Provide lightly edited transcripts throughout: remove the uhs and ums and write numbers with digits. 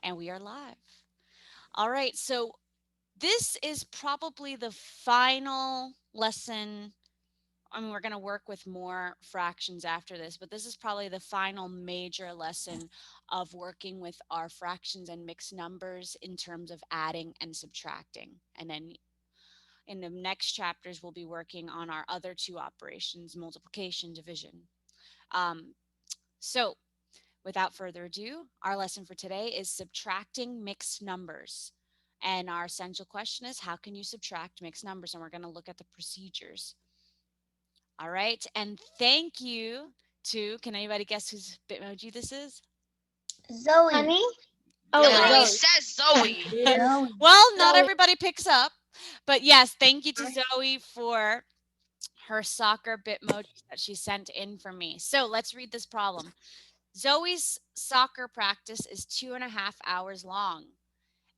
And we are live. All right, so this is probably the final lesson. I mean, we're going to work with more fractions after this, but this is probably the final major lesson of working with our fractions and mixed numbers in terms of adding and subtracting. And then in the next chapters, we'll be working on our other two operations, multiplication, division. Um, so without further ado, our lesson for today is subtracting mixed numbers. And our essential question is, how can you subtract mixed numbers? And we're going to look at the procedures. All right. And thank you to, can anybody guess whose Bitmoji this is? Zoe. Honey? Oh, Zoe. Says Zoe. Zoe. well, not Zoe. everybody picks up. But yes, thank you to Zoe for her soccer Bitmoji that she sent in for me. So let's read this problem. Zoe's soccer practice is 2.5 hours long.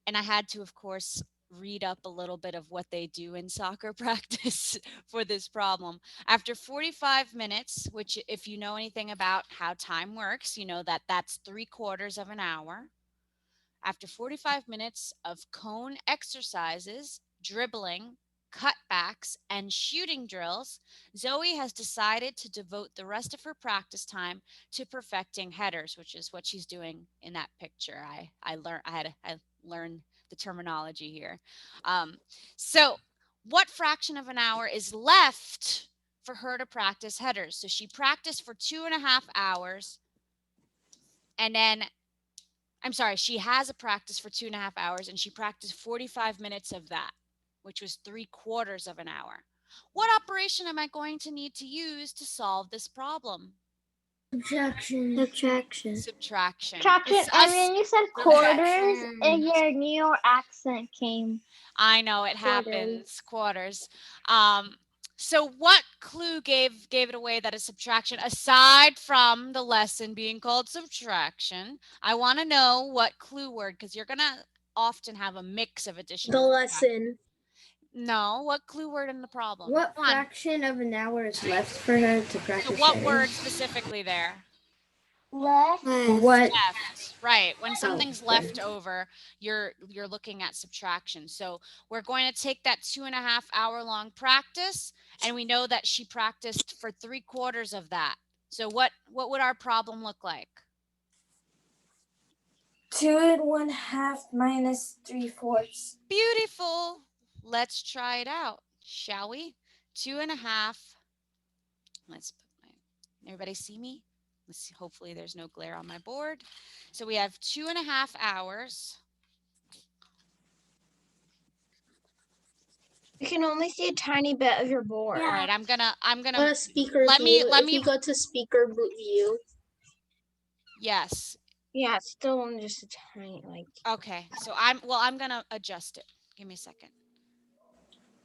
And I had to, of course, read up a little bit of what they do in soccer practice for this problem. After 45 minutes, which if you know anything about how time works, you know that that's 3/4 of an hour. After 45 minutes of cone exercises, dribbling, cutbacks, and shooting drills, Zoe has decided to devote the rest of her practice time to perfecting headers, which is what she's doing in that picture. I learned the terminology here. So, what fraction of an hour is left for her to practice headers? So she practiced for 2.5 hours, and then I'm sorry, she has a practice for 2.5 hours, and she practiced 45 minutes of that, which was 3/4 of an hour. What operation am I going to need to use to solve this problem? Subtraction. Subtraction. Subtraction. And when you said quarters, and your New York accent came. I know it happens. Quarters. So what clue gave it away that is subtraction aside from the lesson being called subtraction? I want to know what clue word, because you're gonna often have a mix of addition. The lesson. No, what clue word in the problem? What fraction of an hour is left for her to practice? So what word specifically there? Left. What? Left. Right. When something's left over, you're looking at subtraction. So we're going to take that 2.5 hour long practice, and we know that she practiced for 3/4 of that. So what would our problem look like? 2 1/2 minus 3/4. Beautiful. Let's try it out, shall we? 2.5. Let's put everybody see me? Let's see. Hopefully there's no glare on my board. So we have 2.5 hours. You can only see a tiny bit of your board. All right, I'm gonna Go to speaker view. If you go to speaker view. Yes. Yeah, it's still only just a tiny Okay, so I'm gonna adjust it. Give me a second.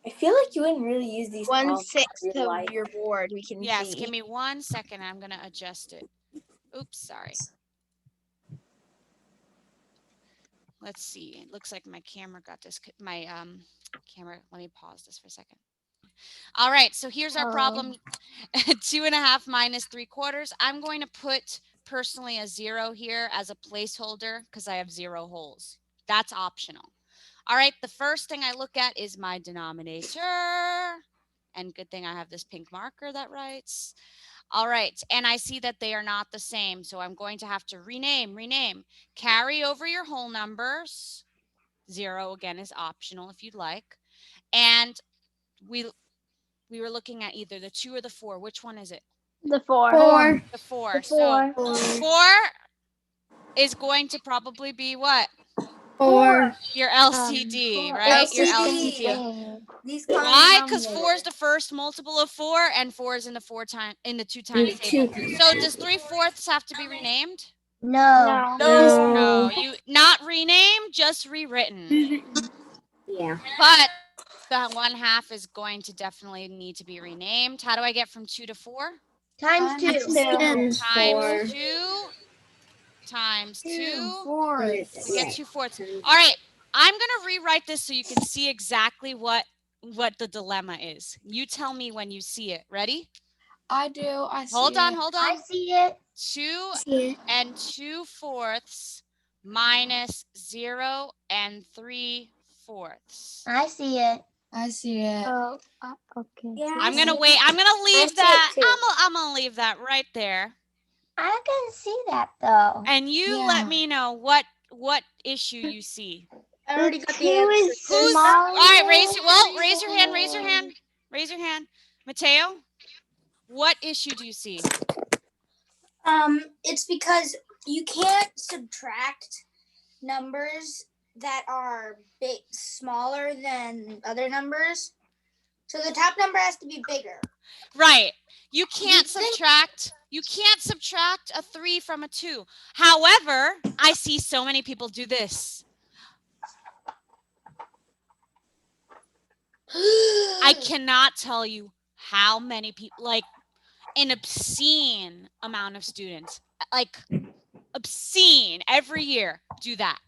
I feel like you wouldn't really use these. 1/6 of your board. We can see. Yes, give me 1 second. I'm gonna adjust it. Oops, sorry. Let's see. It looks like my camera got this. My camera. Let me pause this for a second. All right, so here's our problem. 2.5 minus 3/4. I'm going to put personally a 0 here as a placeholder because I have 0 holes. That's optional. All right, the first thing I look at is my denominator. And good thing I have this pink marker that writes. All right, and I see that they are not the same, so I'm going to have to rename. Carry over your whole numbers. 0 again is optional if you'd like. And we were looking at either the 2 or the 4. Which one is it? The 4. The 4. So 4 is going to probably be what? 4. Your LCD, right? LCD. Your LCD. Why? Because 4 is the first multiple of 4, and 4 is in the 2 times table. So does 3/4 have to be renamed? No. No. You not renamed, just rewritten. Yeah. But the 1/2 is going to definitely need to be renamed. How do I get from 2 to 4? Times 2. Times 2 times 2. 4. We get 2/4. All right, I'm gonna rewrite this so you can see exactly what the dilemma is. You tell me when you see it. Ready? I do. I see Hold on. I see it. 2 and 2/4 minus 0 and 3/4. I see it. I see it. Oh, okay. Yeah, I'm gonna wait. I'm gonna leave see it that. too. I'm gonna leave that right there. I can see that though. And you Yeah. let me know what issue you see. I already got the 2 answer. is Who's smaller. all right? Raise your hand. Raise your hand. Raise your hand. Mateo, what issue do you see? It's because you can't subtract numbers that are smaller than other numbers. So the top number has to be bigger. Right. You can't think- subtract. You can't subtract a 3 from a 2. However, I see so many people do this. I cannot tell you how many people, like an obscene amount of students, like obscene every year do that.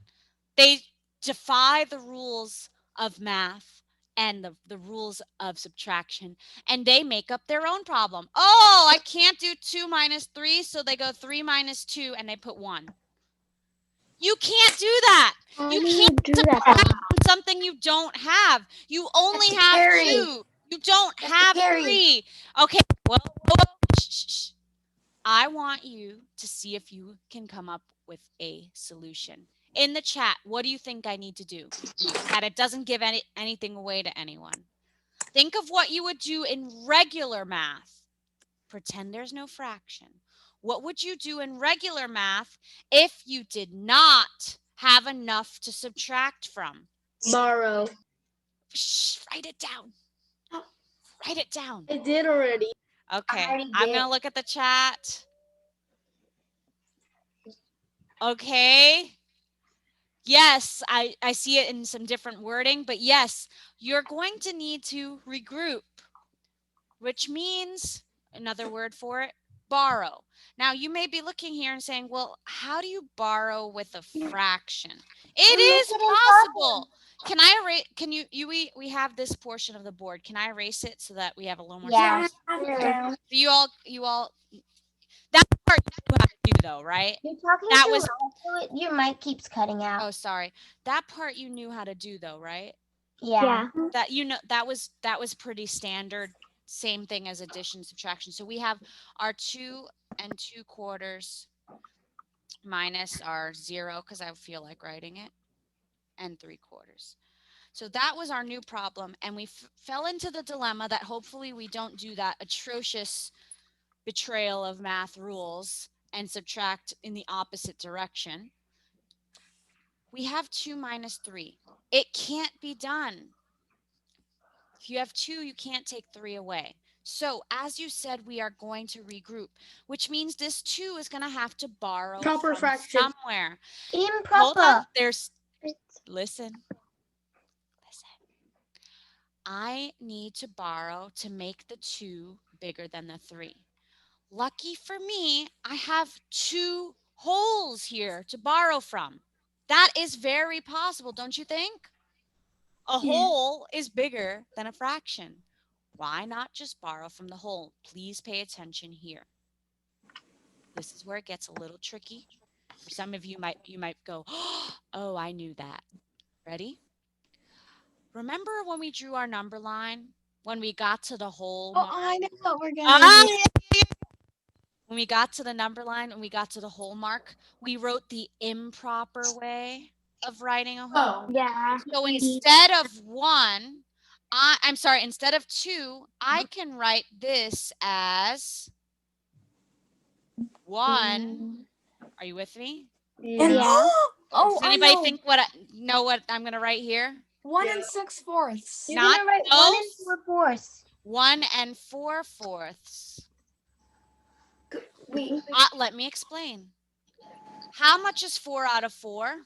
They defy the rules of math and the rules of subtraction, and they make up their own problem. Oh, I can't do 2 minus 3, so they go 3 minus 2 and they put 1. You can't do that. How You do you can't do that? subtract from something you don't have. You only That's a have carry. 2. You don't That's a have carry. 3. Okay, well, shh. I want you to see if you can come up with a solution. In the chat, what do you think I need to do? That it doesn't give anything away to anyone. Think of what you would do in regular math. Pretend there's no fraction. What would you do in regular math if you did not have enough to subtract from? Borrow. Shh, write it down. Write it down. I did already. Okay, already I'm did. going to look at the chat. Okay. Yes, I see it in some different wording, but yes, you're going to need to regroup, which means, another word for it, borrow. Now, you may be looking here and saying, well, how do you borrow with a fraction? It is possible. Can I erase, can we have this portion of the board. Can I erase it so that we have a little more Yeah. space? So you all, that part you have to do though, right? You're talking That too was- loud, so your mic keeps cutting out. Oh, sorry. That part you knew how to do though, right? Yeah. That that was pretty standard. Same thing as addition, subtraction. So we have our 2 2/4 minus our 0, because I feel like writing it, and 3/4. So that was our new problem, and we fell into the dilemma that hopefully we don't do that atrocious betrayal of math rules and subtract in the opposite direction. We have 2 minus 3. It can't be done. If you have 2, you can't take 3 away. So as you said, we are going to regroup, which means this 2 is going to have to borrow Proper from fraction. somewhere. Hold on. Improper. Listen. I need to borrow to make the 2 bigger than the 3. Lucky for me, I have 2 holes here to borrow from. That is very possible, don't you think? A whole is bigger than a fraction. Why not just borrow from the whole? Please pay attention here. This is where it gets a little tricky. For some of you might go, oh, I knew that. Ready? Remember when we drew our number line? When we got to the whole Oh, mark? I know what we're gonna Ah, do. When we got to the number line and we got to the whole mark, we wrote the improper way of writing a whole. Oh, Yeah. So instead of 1, I'm sorry, instead of 2, I can write this as 1. Are you with me? Yeah. Oh, Does anybody think know what I'm going to write here? 1 6/4. You're Not gonna write those. 1 4/4. 1 4/4. Wait. Let me explain. How much is 4 out of 4?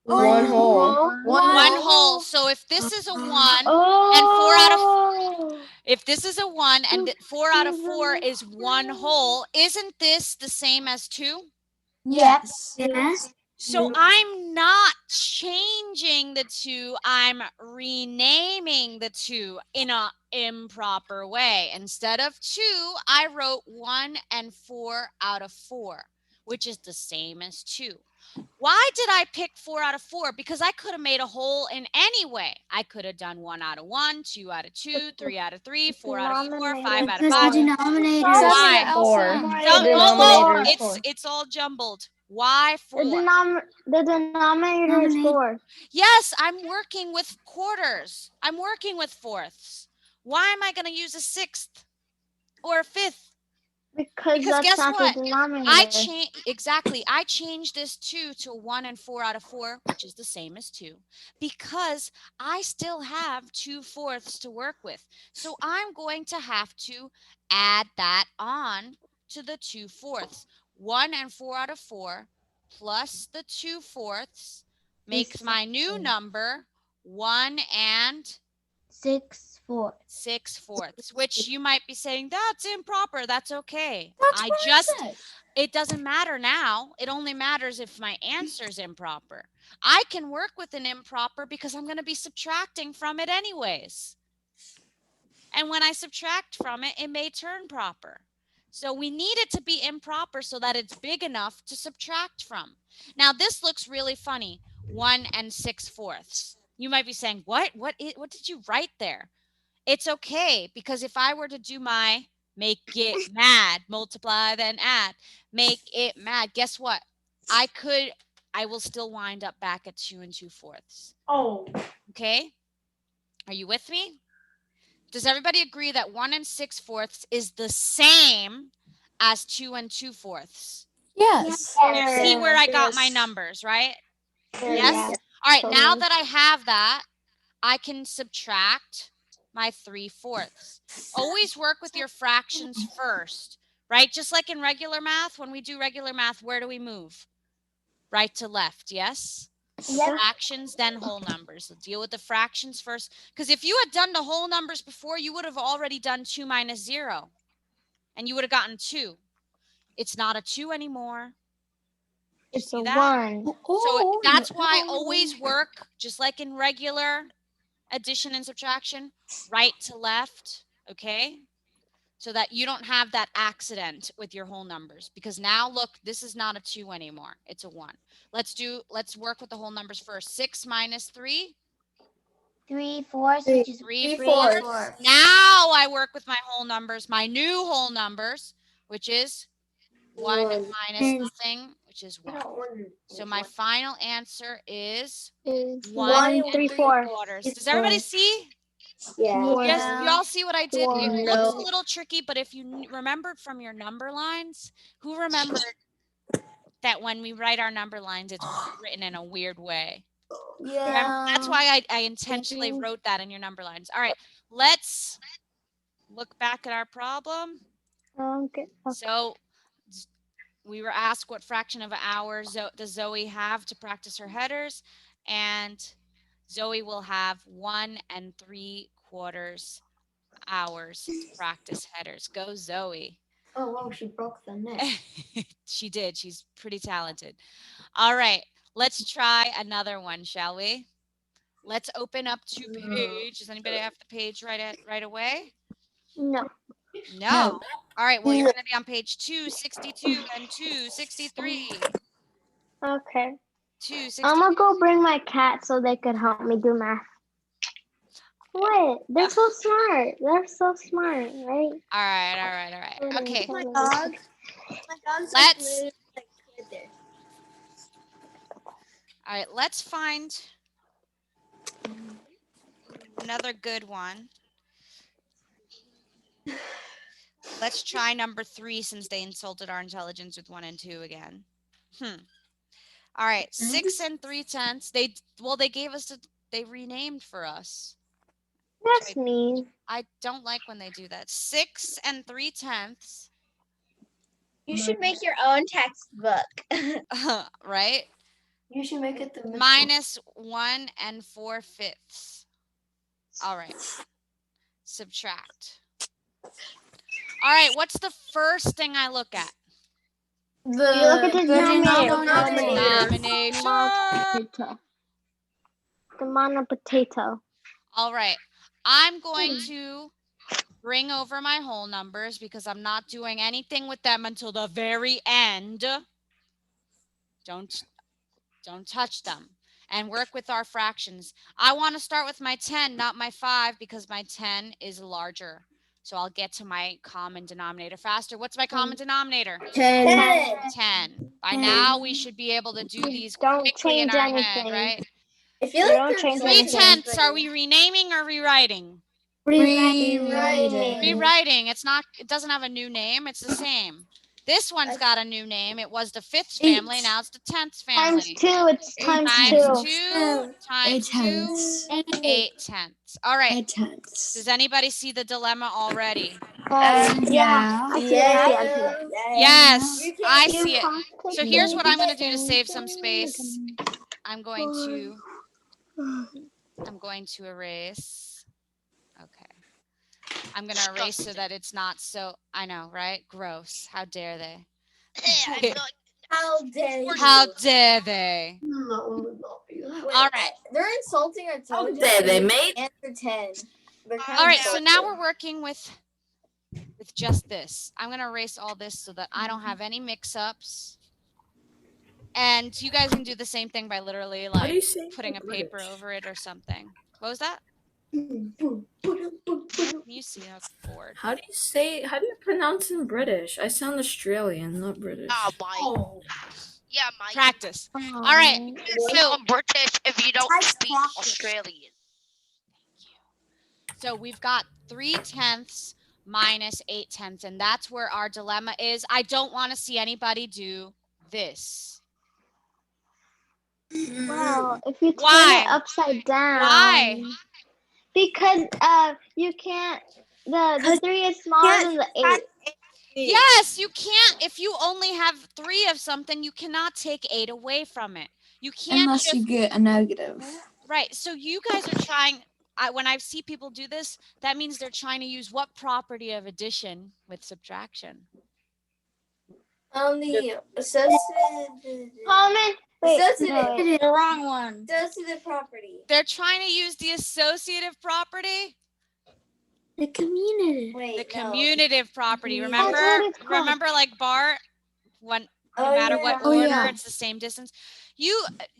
One whole. One whole. So if this is a 1, Oh. if this is a 1 and 4 out of 4 is 1 whole, isn't this the same as 2? Yes. Yes. So I'm not changing the 2, I'm renaming the 2 in an improper way. Instead of 2, I wrote 1 4 out of 4, which is the same as 2. Why did I pick 4 out of 4? Because I could have made a whole in any way. I could have done 1 out of 1, 2 out of 2, 3 out of 3, 4 out of 4, 5 out of 5. Why? Four. It's all jumbled. Why The 4? the denominator is 4. Yes, I'm working with quarters. I'm working with fourths. Why am I going to use a sixth or a fifth? Because guess that's not what? the denominator. I changed this 2 to 1 and 4 out of 4, which is the same as 2, because I still have 2 fourths to work with. So I'm going to have to add that on to the 2 fourths. 1 and 4 out of 4 plus the 2 fourths makes my new number 1 and 6 4. 6 fourths, which you might be saying, that's improper. That's okay. That's It doesn't matter now. It only matters if my answer is improper. I can work with an improper because I'm going to be subtracting from it anyways. And when I subtract from it, it may turn proper. So we need it to be improper so that it's big enough to subtract from. Now this looks really funny. 1 and 6 fourths. You might be saying, what did you write there? It's okay, because if I were to do my make it mad, multiply, then add, make it mad, guess what? I will still wind up back at 2 and 2 fourths. Oh. Okay. Are you with me? Does everybody agree that 1 and 6 fourths is the same as 2 and 2 fourths? Yes. You see where I got my numbers, right? Yes. All right. Now that I have that, I can subtract my 3 fourths. Always work with your fractions first, right? Just like in regular math, when we do regular math, where do we move? Right to left, yes? Fractions, then whole numbers. So deal with the fractions first. Because if you had done the whole numbers before, you would have already done 2 minus 0. And you would have gotten 2. It's not a 2 anymore. It's a that? 1. So that's why always work, just like in regular addition and subtraction, right to left, okay? So that you don't have that accident with your whole numbers, because now look, this is not a 2 anymore. It's a 1. Let's work with the whole numbers first. 6 minus 3. 3 fourths, which is 3 fourths. Now I work with my whole numbers, my new whole numbers, which is 1 minus nothing, which is 1. So my final answer is 1 and 3 quarters. Does everybody see? Yeah. Yes, you all see what I did? It looks a little tricky, but if you remembered from your number lines, who remembered that when we write our number lines, it's written in a weird way? Yeah. That's why I intentionally wrote that in your number lines. All right, let's look back at our problem. Okay. So we were asked what fraction of an hour does Zoe have to practice her headers, and Zoe will have 1 3/4 hours to practice headers. Go Zoe. Oh, wow, she broke the neck. She did. She's pretty talented. All right, let's try another one, shall we? Let's open up to page. Does anybody have the page right away? No. No. All right, well, you're going to be on page 262 and 263. Okay. 263. I'm gonna go bring my cat so they could help me do math. What? They're so smart. They're so smart, right? All right. Okay. My dog's Let's- like there. All right, let's find another good one. Let's try number 3, since they insulted our intelligence with 1 and 2 again. All right, 6 3/10. They gave us they renamed for us. That's mean. I don't like when they do that. 6 3/10. You should make your own textbook. Right? You should make it the Minus 1 4/5. All right. Subtract. All right, what's the first thing I look at? You look at the Denominator. The mono potato. All right. I'm going to bring over my whole numbers because I'm not doing anything with them until the very end. Don't touch them. And work with our fractions. I want to start with my 10, not my 5, because my 10 is larger. So I'll get to my common denominator faster. What's my common denominator? 10. 10. By now, we should be able to do these Don't quickly in change our anything. head, right? I feel We like don't they're change 3/10. Are we renaming or rewriting? Rewriting. Rewriting. It's not, it doesn't have a new name. It's the same. This one's got a new name. It was the 5th family. Now it's the 10th family. Times 2, it's times Times 2. 2 times 2, 8/10. All right. 8/10. Does anybody see the dilemma already? Yeah. I see it. Yes, I You see it. have to So here's what I'm going to do to change save some it. space. I'm going to erase. Okay. I'm going to erase so that it's not so, I know, right? Gross. How dare they? How dare you? How dare they? Wait, All right. They're insulting our intelligence. dare they, mate? Answer 10. They're kind All of right, so now insulting. we're working with just this. I'm going to erase all this so that I don't have any mix-ups. And you guys can do the same thing by literally How do you like say putting a paper British? over it or something. What was that? You see how bored. How do you pronounce in British? I sound Australian, not British. Oh. Yeah, Mike. Practice. All right. So I'm British if you don't Nice speak practice. Australian. So we've got 3/10 minus 8/10, and that's where our dilemma is. I don't want to see anybody do this. Well, if you turn Why? it upside down. Why? Because you can't. The 3 is smaller than the 8. Yes, you can't. If you only have 3 of something, you cannot take 8 away from it. You can't Unless just you get a negative. right. So you guys are trying. When I see people do this, that means they're trying to use what property of addition with subtraction? The associative. Common. Wait, Associative. no, The wrong one. Associative property. They're trying to use the associative property, The community. Wait, the commutative property. That's Remember, what it's called. remember, like Bart, when no Oh, matter yeah. what Oh, order, yeah. it's the same distance.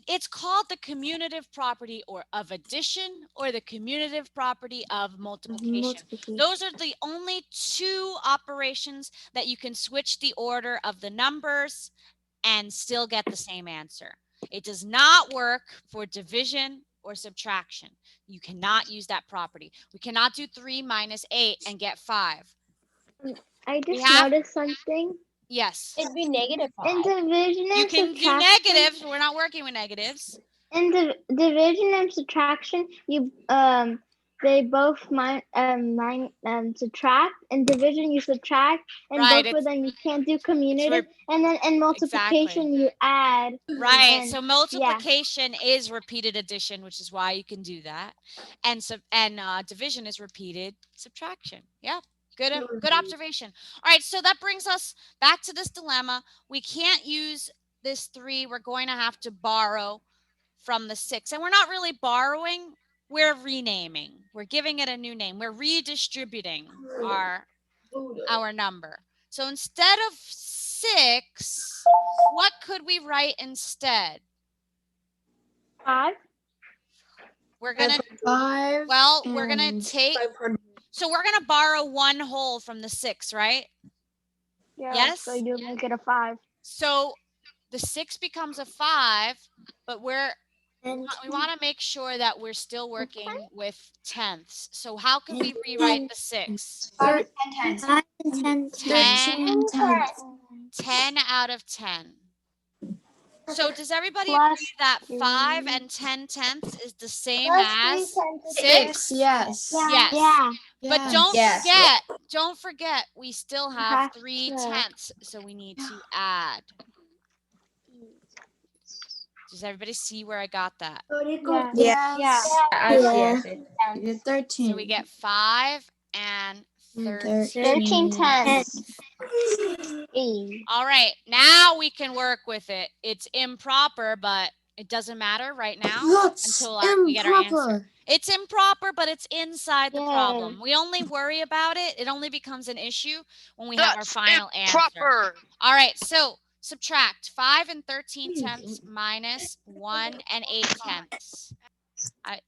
It's called the commutative property or of addition or the commutative property of multiplication. Those are the only 2 operations that you can switch the order of the numbers and still get the same answer. It does not work for division or subtraction. You cannot use that property. We cannot do 3 minus 8 and get 5. I just have- noticed something. Yes. It'd be negative In division You and can do subtraction. negatives. We're not working with negatives. In division and subtraction, you they both subtract. In division, you subtract, and Right, both of them you can't do commutative. rep- And then in multiplication, you add. Right. And- So multiplication is repeated addition, which is why you can do that. And division is repeated subtraction. Yeah. Good observation. All right. So that brings us back to this dilemma. We can't use this 3. We're going to have to borrow from the 6. And we're not really borrowing. We're renaming. We're giving it a new name. We're redistributing our number. So instead of 6, what could we write instead? 5. We're going to, 5. we're going to take, so we're going to borrow 1 whole from the 6, right? Yeah, Yes? So you make it a 5. So the 6 becomes a 5, but we want to make sure that we're still working with tenths. So how can we rewrite the 6? 10. 10 out of 10. So does everybody Plus agree that 5 3. and 10/10 is the same Plus as 3 6? Yes. Yes. Yeah. But don't forget, we still have have 3/10, so we need to add. Does everybody see where I got that? Yeah. Yes. You get 13. So we get 5 and 13. 13 tenths. All right, now we can work with it. It's improper, but it doesn't matter right now until we get our answer. It's improper, but it's inside the problem. We only worry about it. It only becomes an issue when we have our final answer. Proper. All right, so subtract 5 and 13/10 minus 1 and 8/10.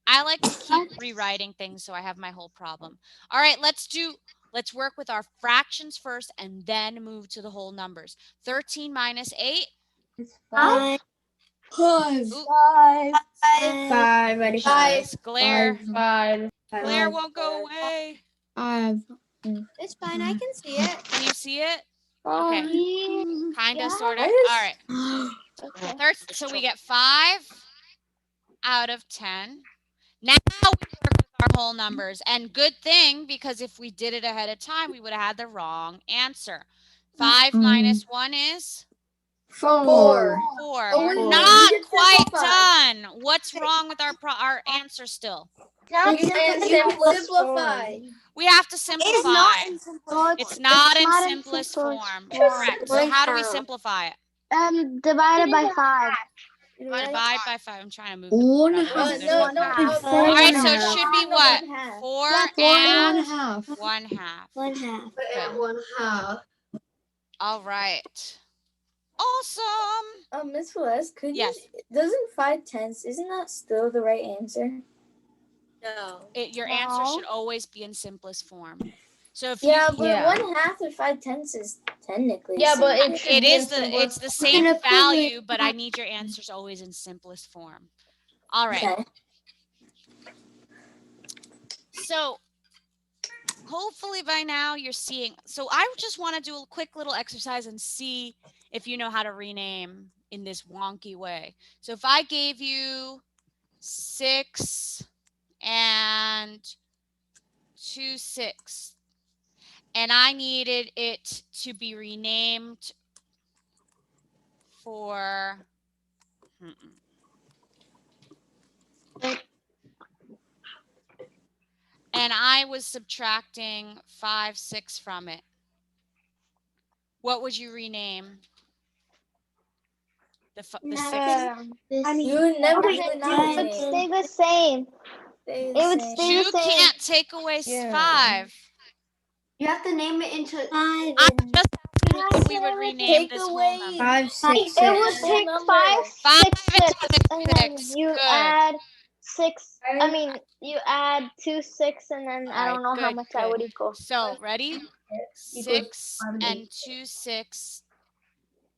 I like to keep rewriting things so I have my whole problem. All right, let's work with our fractions first and then move to the whole numbers. 13 minus 8. It's 5. 5. Ooh, 5. 5. Ready? this glare. 5. Glare won't go away. 5. It's fine. I can see it. Can you see it? Okay. Kind of, sort of. I All just- right. So we get 5 out of 10. Now we work with our whole numbers. And good thing, because if we did it ahead of time, we would have had the wrong answer. 5 minus 1 is 4. 4. Oh, We're we not did quite simplify. done. What's wrong with our answer still? Not Simplify. We have to simplify. It's not in in simplest simplest form. form. Correct. So how do we simplify it? Divided by 5. Divide by 5. I'm trying to move. the 1 board and a up. half. There's no half. Four All right, and so a it half. should be what? 4 1 and half. 1 half. 1/2. Good. 1/2. All right. Awesome. Miss Celeste, could Yes. you? Doesn't 5/10, isn't that still the right answer? No. Your answer should always be in simplest form. So if Yeah, you, but Yeah. 1/2 of 5/10 is technically. Yeah, but same. it should it's the same value, but I need your answers always in simplest form. All right. Okay. So hopefully by now you're seeing. So I just want to do a quick little exercise and see if you know how to rename in this wonky way. So if I gave you 6 and 2/6, and I needed it to be renamed for and I was subtracting 5, 6 from it, what would you rename the 6? You would never It would stay the same. It would stay You the same. can't take away Yeah. 5. You have to name it into 5. I'm just asking if we would rename Take this whole away number. 5, 6, It would 6. take Number. 5, 5 6, 6, and and then 6. you Good. add 6. I mean, you add 2 6, and then I don't know how Good, much that good. would equal. So ready? 6 and 2 6.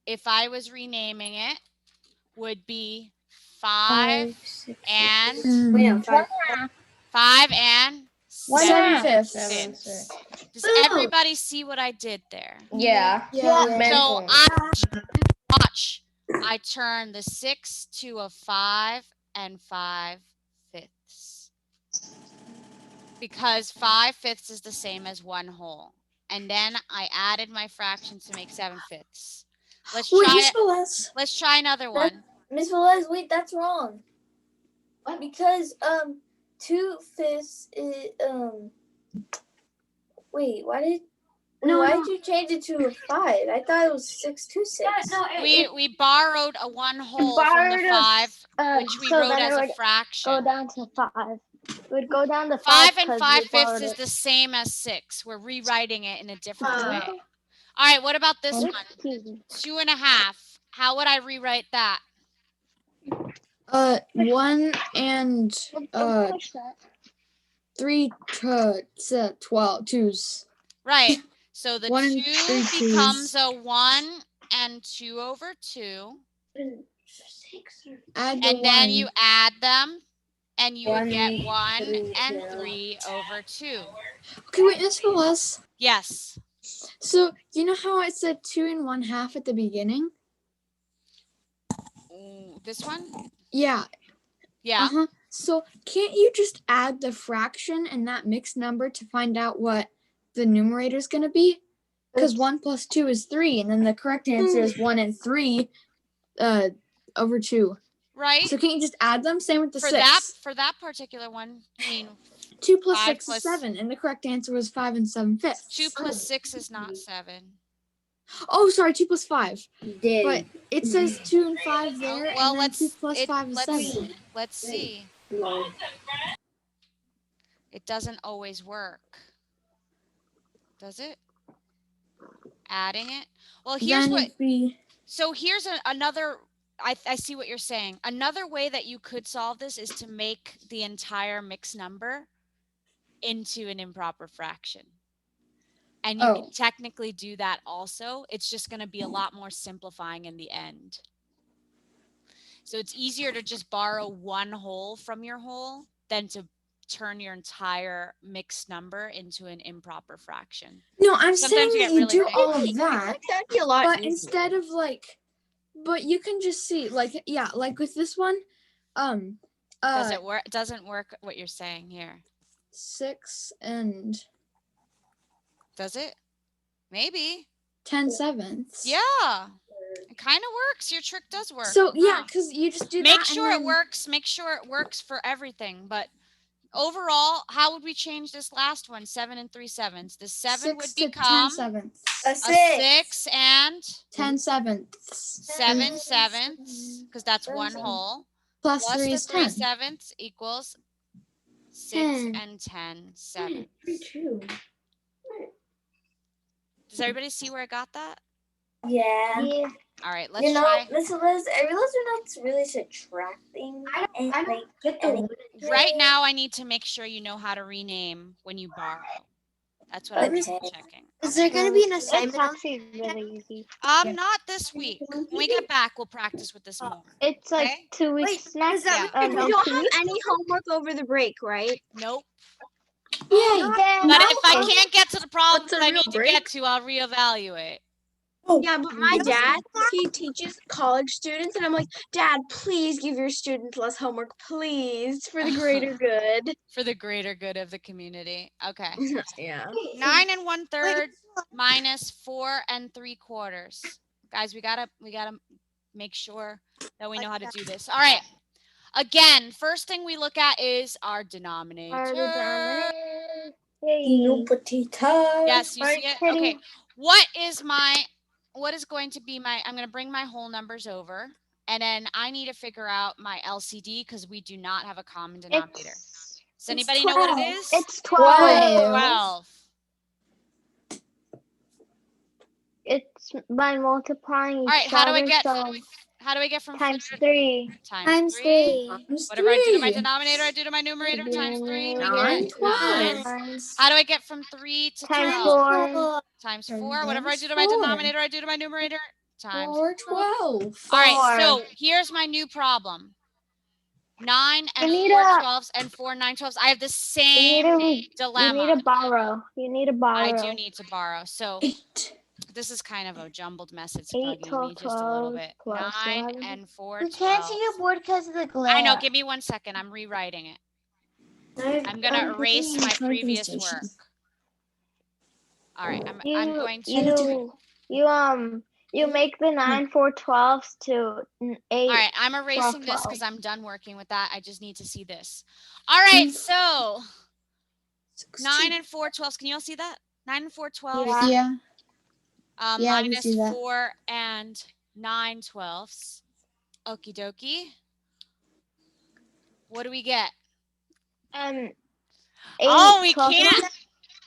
If I was renaming it, would be 5 and 5 and 7 fifths. Does everybody see what I did there? Yeah. Yeah. So Mental. watch. I turn the 6 to a 5 and 5 fifths. Because 5 fifths is the same as 1 whole. And then I added my fraction to make 7 fifths. Let's Wait, try Miss it. Celeste. Let's try another one. Miss Velez, wait, that's wrong. Because 2/5 is wait, why did you change it to a 5? I thought it was 6 2 6. We borrowed a 1 whole from borrowed the a 5, which we so wrote then as it a would fraction. Go down to 5. It would go down to 5 5 and 'cause 5 you fifths borrowed is it. the same as 6. We're rewriting it in a different way. All right, what about this one? 2.5. How would I rewrite that? 1 and 3 to 12 twos. Right. So the 1 and 2 3 becomes twos. a 1 and 2 over 2. Add the And then 1. you add them, and you would get 1 3, and 3 over 2. Okay, wait, Miss Velez. Yes. So, you know how I said 2 and 1/2 at the beginning? This one? Yeah. Yeah. Uh-huh. So, can't you just add the fraction and that mixed number to find out what the numerator is going to be? Because 1 plus 2 is 3, and then the correct answer is 1 and 3 over 2. Right. So, can't you just add them? Same with the For 6. that particular one, I mean, 2 plus 5 6 plus- is 7, and the correct answer was 5 and 7 fifths. 2 plus 6 is not 7. Oh, sorry, 2 plus 5. But it says 2 and 5 there, Well, and then 2 plus 5 is let's 7. let's see. It doesn't always work. Does it? Adding it? Well, here's Then what. it'd be So here's another, I see what you're saying. Another way that you could solve this is to make the entire mixed number into an improper fraction. And you can technically do that also. It's just going to be a lot more simplifying in the end. So it's easier to just borrow one whole from your whole than to turn your entire mixed number into an improper fraction. No, I'm Sometimes saying you that get you really do big. all of that, That'd be a lot but easier. instead of like, but you can just see like, yeah, like with this one, Does it work? It doesn't work what you're saying here. 6 and Does it? Maybe. 10/7. Yeah. It kind of works. Your trick does work. So yeah, because you just do Make that. sure and it then- works. Make sure it works for everything. But overall, how would we change this last one? 7 3/7. The 7 would 6 to become 10/7. a 6 and 10/7. 7/7, because that's one whole. Plus Plus 3 the is 10. 3/7 equals 6 10. and 10/7. True. Does everybody see where I got that? Yeah. Yeah. All right, let's try. Miss Liz, I realize we're not really subtracting. I don't get the Right now, I need to make sure you know how to rename when you borrow. That's what I'm just checking. Is there going to be an It's assignment? actually really easy. Not this week. When we get back, we'll practice with this more. It's like Okay. 2 weeks next. Does that Yeah. mean we don't have any homework over the break, right? Nope. Yeah. But if I can't get to the problems What's a that I real need to break? get to, I'll reevaluate. Yeah, but my dad, he teaches college students, and I'm like, Dad, please give your students less homework, please, for the greater good. For the greater good of the community. Okay. Yeah. 9 1/3 minus 4 3/4. Guys, we gotta make sure that we know how to do this. All right. Again, first thing we look at is our denominator. No potato. Yes, you see it? Okay. What is going to be I'm going to bring my whole numbers over, and then I need to figure out my LCD because we do not have a common denominator. Does anybody know what it is? It's 12. 12. It's by multiplying. All right, how do I get from times 4 to 3? times 3? Whatever I do to my denominator, I do to my numerator times 3. We get 9. How do I get from 3 to Times 12? 4. Times 4. Whatever I do to my denominator, I do to my numerator times 4/12. All right, so here's my new problem. 9 and 4 Anita. 12s and 4 9 12s. I have the You same need dilemma. to borrow. You need to borrow. I do need to borrow. So 8. this is kind of a jumbled mess. It's 8, bugging me 12, just a little 12 bit. plus 9 11. and 4 We can't 12s. see your board because of the glare. I know. Give me 1 second. I'm rewriting it. I'm going to erase my previous work. All right. I'm going to. You make the 9 4 12s to 8. All right. I'm erasing 12, this because 12. I'm done working with that. I just need to see this. All right. So 9 and 4 12s. Can you all see that? 9 and 4 12s. Yeah. Yeah. Yeah, I can Minus see that. 4 and 9 12ths. Okie dokie. What do we get? 8, Oh, we 12. can't.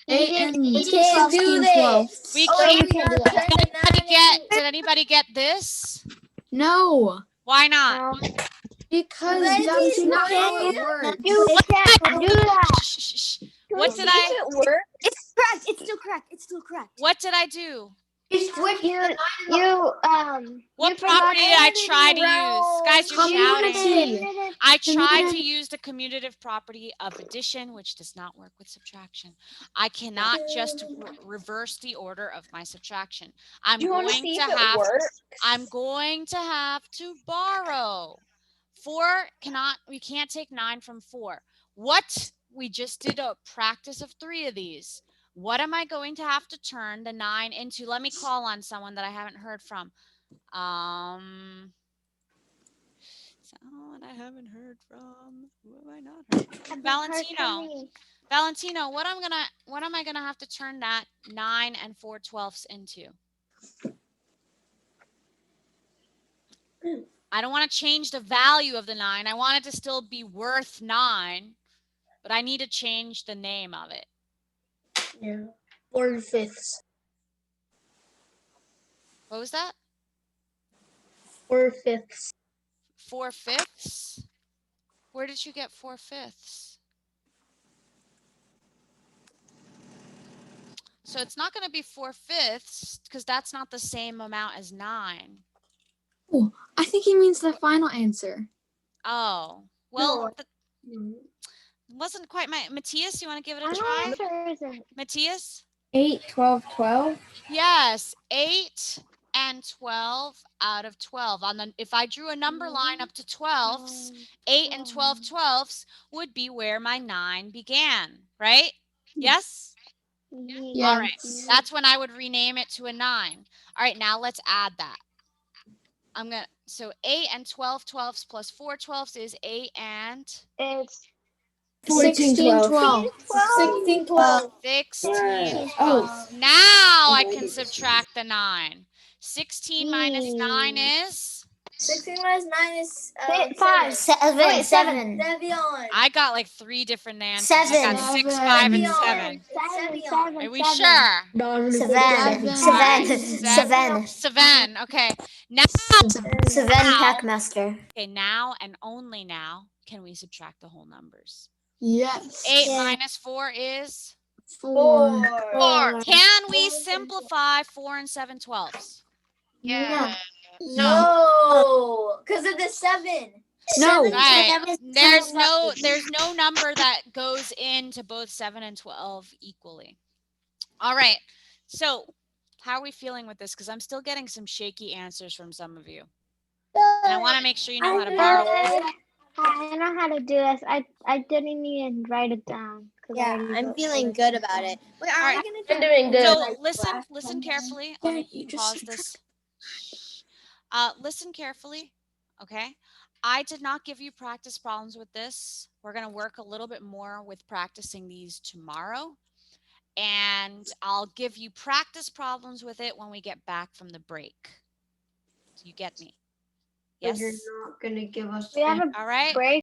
8 and We can't do 12. this. We Oh, you can't. can do that. Did anybody get this? No, Why not? because Letty, that's not you how it can't- works. You can't do that. Shh, shh, shh. What did I? It work? It's correct. It's still correct. It's still correct. What did I do? You What you property did I try to round. use? Guys, you're shouting. Community. I tried to use the commutative property of addition, which does not work with subtraction. I cannot just reverse the order of my subtraction. I'm Do you want to going see to if it have. works? I'm going to have to borrow. 4 cannot. We can't take 9 from 4. What? We just did a practice of 3 of these. What am I going to have to turn the 9 into? Let me call on someone that I haven't heard from. Someone I haven't heard from. Who have I not heard from? Valentino. Valentino, what am I gonna have to turn that 9 and 4 12ths into? I don't want to change the value of the 9. I want it to still be worth 9, but I need to change the name of it. Yeah. 4 5ths. What was that? 4/5. 4/5? Where did you get 4/5? So it's not going to be 4/5 because that's not the same amount as 9. Oh, I think he means the final answer. Oh, well, No. wasn't quite my. Matthias, you want to give it a My try? answer isn't. Matthias? 8, 12, 12. Yes, 8 and 12 out of 12. If I drew a number line up to 12s, 8 and 12 12s would be where my 9 began, right? Yes? All right. Yes. That's when I would rename it to a 9. All right, now let's add that. So 8 and 12 12s plus 4 12s is 8 and It's 16, 12. 16, 12. 16 Oh. 12. Now I can subtract the 9. 16 minus 9 is? 16 minus 9 is 5. 7. Devion. I got like 3 different answers. I got 6, 5, and 7. Are we sure? Seven. Okay. Now, Hackmaster. okay, now and only now can we subtract the whole numbers. Yes. 8 minus 4 is? 4. 4. Can we simplify 4 and 7 12ths? Yeah. No, because of the 7. No. Right. There's no number that goes into both 7 and 12 equally. All right. So how are we feeling with this? Because I'm still getting some shaky answers from some of you. And I want to make sure you know how to borrow. I know how to do this. I didn't even write it down. Yeah, I'm feeling good about it. Wait, are Alright. we gonna doing good? So listen carefully. Let me you just pause this. Listen carefully. Okay. I did not give you practice problems with this. We're going to work a little bit more with practicing these tomorrow. And I'll give you practice problems with it when we get back from the break. Do you get me? Yes. You're not gonna give us. We have a All right. break.